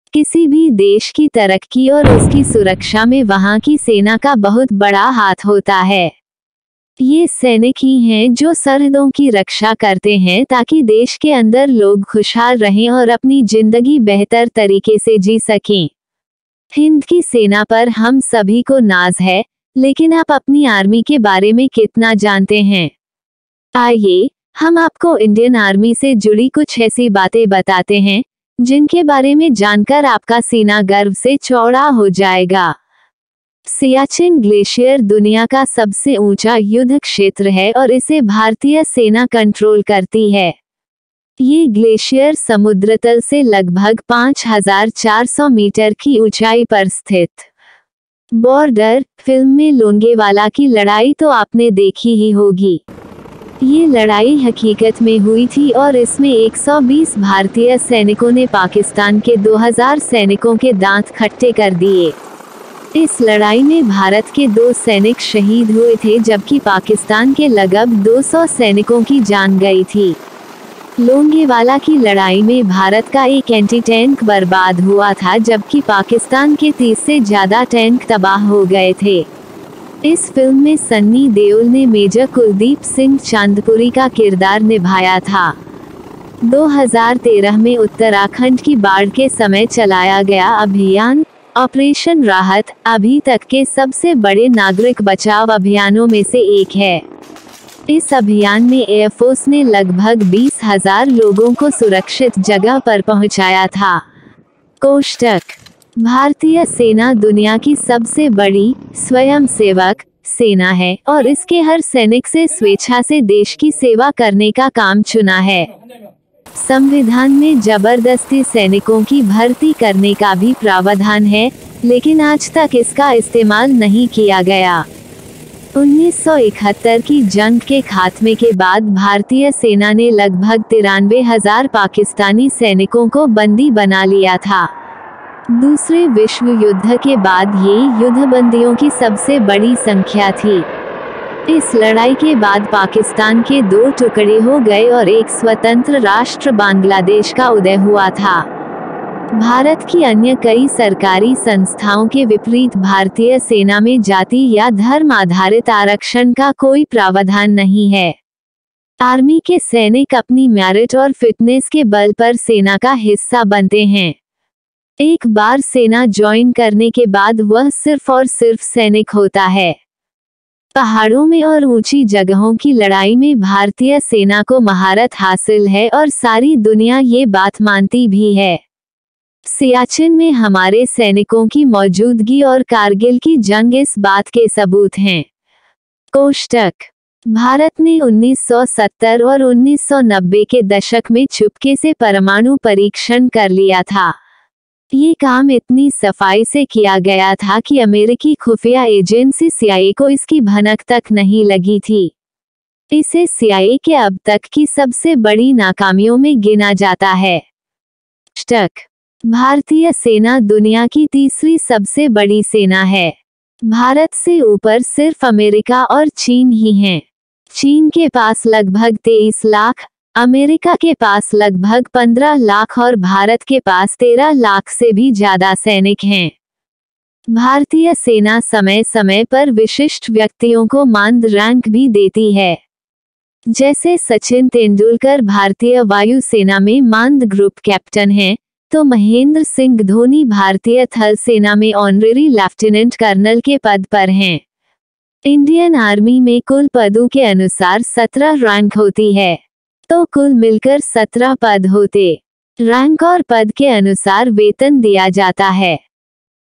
किसी भी देश की तरक्की और उसकी सुरक्षा में वहाँ की सेना का बहुत बड़ा हाथ होता है। ये सैनिक ही हैं जो सरहदों की रक्षा करते हैं ताकि देश के अंदर लोग खुशहाल रहें और अपनी जिंदगी बेहतर तरीके से जी सकें। हिंद की सेना पर हम सभी को नाज है, लेकिन आप अपनी आर्मी के बारे में कितना जानते हैं? आइए, हम आपको इंडियन आर्मी से जुड़ी कुछ ऐसी बातें बताते हैं, जिनके बारे में जानकर आपका सीना गर्व से चौड़ा हो जाएगा। सियाचिन ग्लेशियर दुनिया का सबसे ऊंचा युद्ध क्षेत्र है और इसे भारतीय सेना कंट्रोल करती है। ये ग्लेशियर समुद्र तल से लगभग 5400 मीटर की ऊंचाई पर स्थित। बॉर्डर फिल्म में लोंगेवाला की लड़ाई तो आपने देखी ही होगी। ये लड़ाई हकीकत में हुई थी और इसमें 120 भारतीय सैनिकों ने पाकिस्तान के 2000 सैनिकों के दांत खट्टे कर दिए। इस लड़ाई में भारत के 2 सैनिक शहीद हुए थे, जबकि पाकिस्तान के लगभग 200 सैनिकों की जान गई थी। लोंगेवाला की लड़ाई में भारत का एक एंटी टैंक बर्बाद हुआ था, जबकि पाकिस्तान के 30 से ज्यादा टैंक तबाह हो गए थे। इस फिल्म में सन्नी देओल ने मेजर कुलदीप सिंह चांदपुरी का किरदार निभाया था। 2013 में उत्तराखंड की बाढ़ के समय चलाया गया अभियान ऑपरेशन राहत अभी तक के सबसे बड़े नागरिक बचाव अभियानों में से एक है। इस अभियान में एयरफोर्स ने लगभग 20,000 लोगों को सुरक्षित जगह पर पहुंचाया था। कोष्टक भारतीय सेना दुनिया की सबसे बड़ी स्वयंसेवक सेना है और इसके हर सैनिक से स्वेच्छा से देश की सेवा करने का काम चुना है। संविधान में जबरदस्ती सैनिकों की भर्ती करने का भी प्रावधान है, लेकिन आज तक इसका इस्तेमाल नहीं किया गया। 1971 की जंग के खात्मे के बाद भारतीय सेना ने लगभग 93,000 पाकिस्तानी सैनिकों को बंदी बना लिया था। दूसरे विश्व युद्ध के बाद ये युद्धबंदियों की सबसे बड़ी संख्या थी। इस लड़ाई के बाद पाकिस्तान के 2 टुकड़े हो गए और एक स्वतंत्र राष्ट्र बांग्लादेश का उदय हुआ था। भारत की अन्य कई सरकारी संस्थाओं के विपरीत भारतीय सेना में जाति या धर्म आधारित आरक्षण का कोई प्रावधान नहीं है। आर्मी के सैनिक अपनी मेरिट और फिटनेस के बल पर सेना का हिस्सा बनते हैं। एक बार सेना ज्वाइन करने के बाद वह सिर्फ और सिर्फ सैनिक होता है। पहाड़ों में और ऊंची जगहों की लड़ाई में भारतीय सेना को महारत हासिल है और सारी दुनिया ये बात मानती भी है। सियाचिन में हमारे सैनिकों की मौजूदगी और कारगिल की जंग इस बात के सबूत हैं। कोष्टक भारत ने 1970 और 1990 के दशक में चुपके से परमाणु परीक्षण कर लिया था। ये काम इतनी सफाई से किया गया था कि अमेरिकी खुफिया एजेंसी CIA को इसकी भनक तक नहीं लगी थी। इसे CIA के अब तक की सबसे बड़ी नाकामियों में गिना जाता है। भारतीय सेना दुनिया की तीसरी सबसे बड़ी सेना है। भारत से ऊपर सिर्फ अमेरिका और चीन ही हैं। चीन के पास लगभग 23 लाख, अमेरिका के पास लगभग 15 लाख और भारत के पास 13 लाख से भी ज्यादा सैनिक हैं। भारतीय सेना समय समय पर विशिष्ट व्यक्तियों को मानद रैंक भी देती है। जैसे सचिन तेंदुलकर भारतीय वायुसेना में मानद ग्रुप कैप्टन हैं, तो महेंद्र सिंह धोनी भारतीय थल सेना में ऑनरेरी लेफ्टिनेंट कर्नल के पद पर हैं। इंडियन आर्मी में कुल पदों के अनुसार 17 रैंक होती है, तो कुल मिलकर 17 पद होते। रैंक और पद के अनुसार वेतन दिया जाता है।